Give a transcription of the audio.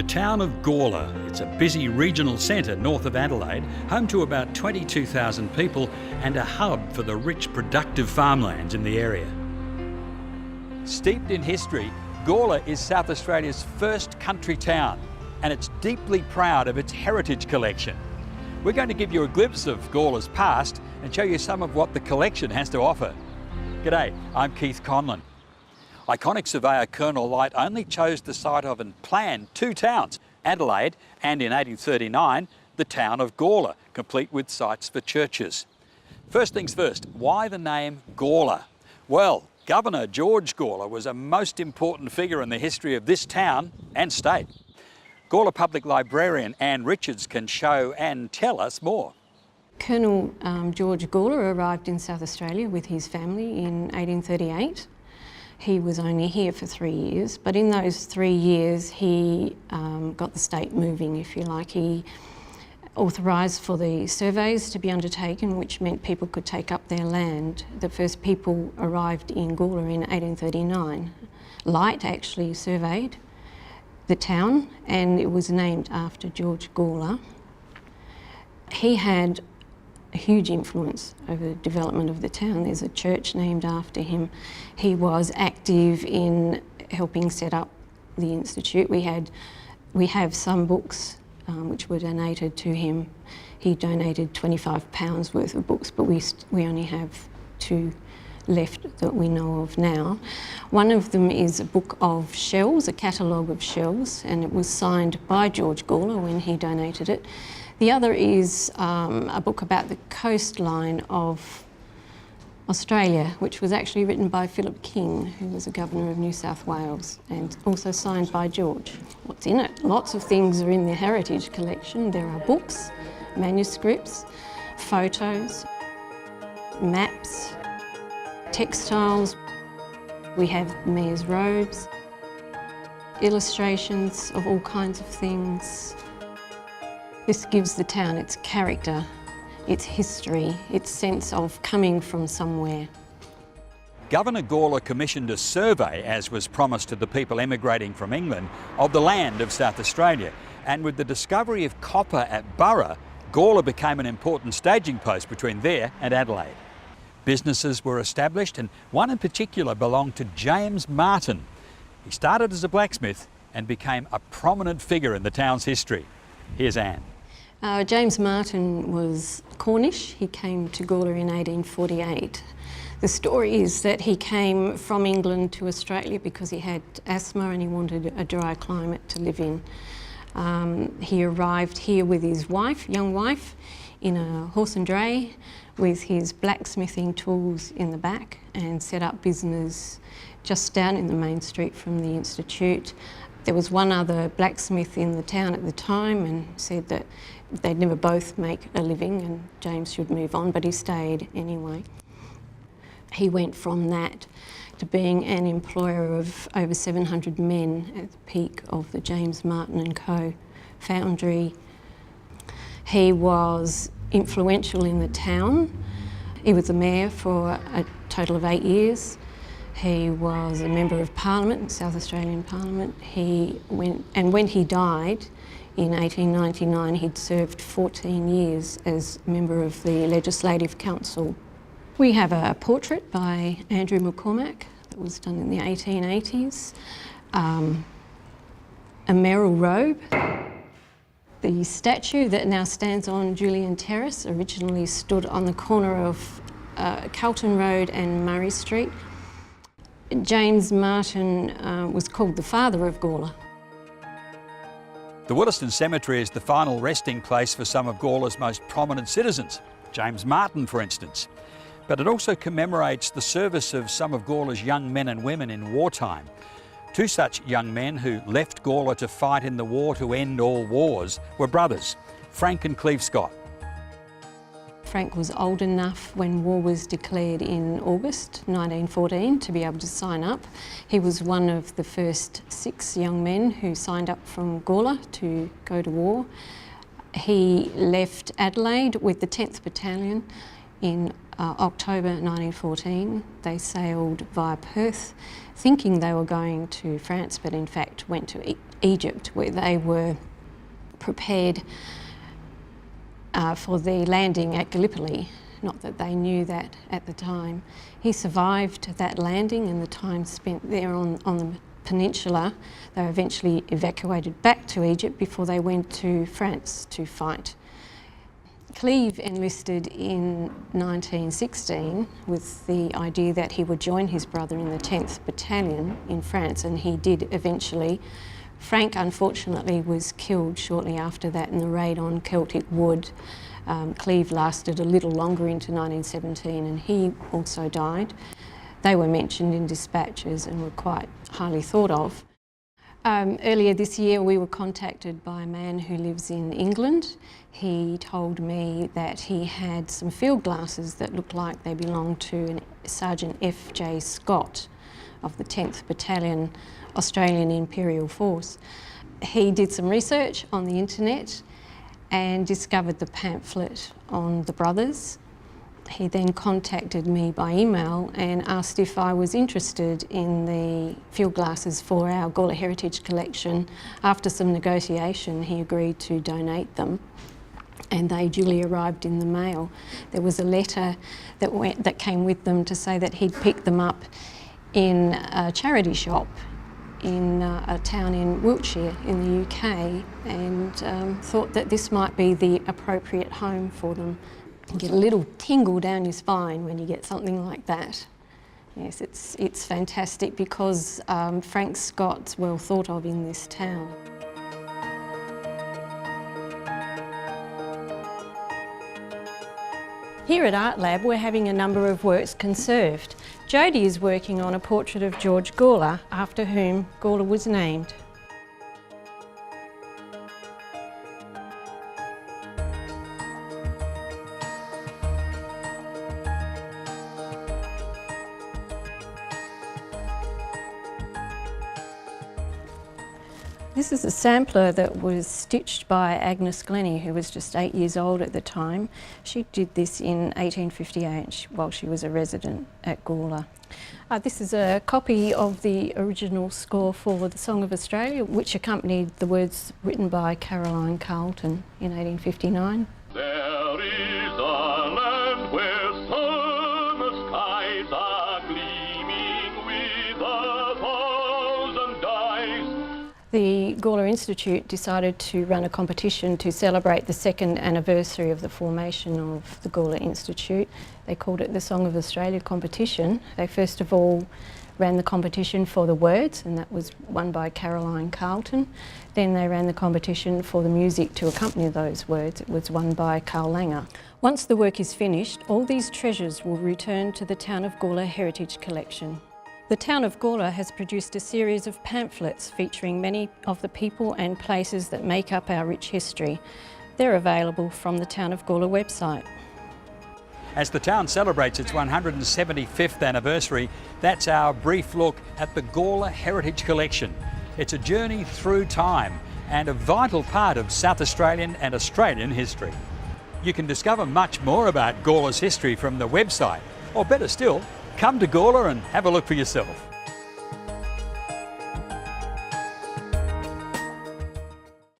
The town of Gawler. It's a busy regional centre north of Adelaide, home to about 22,000 people and a hub for the rich, productive farmlands in the area. Steeped in history, Gawler is South Australia's first country town, and it's deeply proud of its heritage collection. We're going to give you a glimpse of Gawler's past and show you some of what the collection has to offer. G'day, I'm Keith Conlon. Iconic surveyor Colonel Light only chose the site of and planned two towns, Adelaide and in 1839, the town of Gawler, complete with sites for churches. First things first, why the name Gawler? Well, Governor George Gawler was a most important figure in the history of this town and state. Gawler Public Librarian Anne Richards can show and tell us more. Colonel George Gawler arrived in South Australia with his family in 1838. He was only here for 3 years, but in those 3 years he got the state moving, if you like. He authorised for the surveys to be undertaken, which meant people could take up their land. The first people arrived in Gawler in 1839. Light actually surveyed the town and it was named after George Gawler. He had a huge influence over the development of the town. There's a church named after him. He was active in helping set up the institute. We have some books which were donated to him. He donated £25 worth of books, but we only have 2 left that we know of now. One of them is a book of shells, a catalogue of shells, and it was signed by George Gawler when he donated it. The other is a book about the coastline of Australia, which was actually written by Philip King, who was a governor of New South Wales, and also signed by George. What's in it? Lots of things are in the Heritage Collection. There are books, manuscripts, photos, maps, textiles. We have mayor's robes, illustrations of all kinds of things. This gives the town its character, its history, its sense of coming from somewhere. Governor Gawler commissioned a survey, as was promised to the people emigrating from England, of the land of South Australia. And with the discovery of copper at Burra, Gawler became an important staging post between there and Adelaide. Businesses were established and one in particular belonged to James Martin. He started as a blacksmith and became a prominent figure in the town's history. Here's Anne. James Martin was Cornish. He came to Gawler in 1848. The story is that he came from England to Australia because he had asthma and he wanted a dry climate to live in. He arrived here with his wife, young wife, in a horse and dray with his blacksmithing tools in the back and set up business just down in the main street from the institute. There was one other blacksmith in the town at the time and said that they'd never both make a living and James should move on, but he stayed anyway. He went from that to being an employer of over 700 men at the peak of the James Martin and Co. foundry. He was influential in the town. He was the mayor for a total of 8 years. He was a member of Parliament, South Australian Parliament. When he died in 1899, he'd served 14 years as member of the Legislative Council. We have a portrait by Andrew McCormack that was done in the 1880s. A Merrill robe. The statue that now stands on Julian Terrace originally stood on the corner of Carlton Road and Murray Street. James Martin was called the father of Gawler. The Willaston Cemetery is the final resting place for some of Gawler's most prominent citizens, James Martin for instance. But it also commemorates the service of some of Gawler's young men and women in wartime. 2 such young men who left Gawler to fight in the war to end all wars were brothers, Frank and Cleve Scott. Frank was old enough when war was declared in August 1914 to be able to sign up. He was one of the first 6 young men who signed up from Gawler to go to war. He left Adelaide with the 10th Battalion in October 1914. They sailed via Perth, thinking they were going to France, but in fact went to Egypt, where they were prepared for the landing at Gallipoli. Not that they knew that at the time. He survived that landing and the time spent there on the peninsula. They were eventually evacuated back to Egypt before they went to France to fight. Cleve enlisted in 1916 with the idea that he would join his brother in the 10th Battalion in France, and he did eventually. Frank, unfortunately, was killed shortly after that in the raid on Celtic Wood. Cleve lasted a little longer into 1917 and he also died. They were mentioned in dispatches and were quite highly thought of. Earlier this year we were contacted by a man who lives in England. He told me that he had some field glasses that looked like they belonged to Sergeant F.J. Scott of the 10th Battalion Australian Imperial Force. He did some research on the internet and discovered the pamphlet on the brothers. He then contacted me by email and asked if I was interested in the field glasses for our Gawler Heritage Collection. After some negotiation, he agreed to donate them, and they duly arrived in the mail. There was a letter that came with them to say that he'd picked them up in a charity shop in a town in Wiltshire in the UK, and thought that this might be the appropriate home for them. You get a little tingle down your spine when you get something like that. Yes, it's fantastic because Frank Scott's well thought of in this town. Here at Art Lab we're having a number of works conserved. Jodie is working on a portrait of George Gawler, after whom Gawler was named. This is a sampler that was stitched by Agnes Glennie, who was just 8 years old at the time. She did this in 1858 while she was a resident at Gawler. This is a copy of the original score for the Song of Australia, which accompanied the words written by Caroline Carlton in 1859. There is a land where summer skies are gleaming with 1,000 dyes. The Gawler Institute decided to run a competition to celebrate the 2nd anniversary of the formation of the Gawler Institute. They called it the Song of Australia competition. They first of all ran the competition for the words, and that was won by Caroline Carlton. Then they ran the competition for the music to accompany those words. It was won by Carl Langer. Once the work is finished, all these treasures will return to the Town of Gawler Heritage Collection. The Town of Gawler has produced a series of pamphlets featuring many of the people and places that make up our rich history. They're available from the Town of Gawler website. As the town celebrates its 175th anniversary, that's our brief look at the Gawler Heritage Collection. It's a journey through time and a vital part of South Australian and Australian history. You can discover much more about Gawler's history from the website, or better still, come to Gawler and have a look for yourself.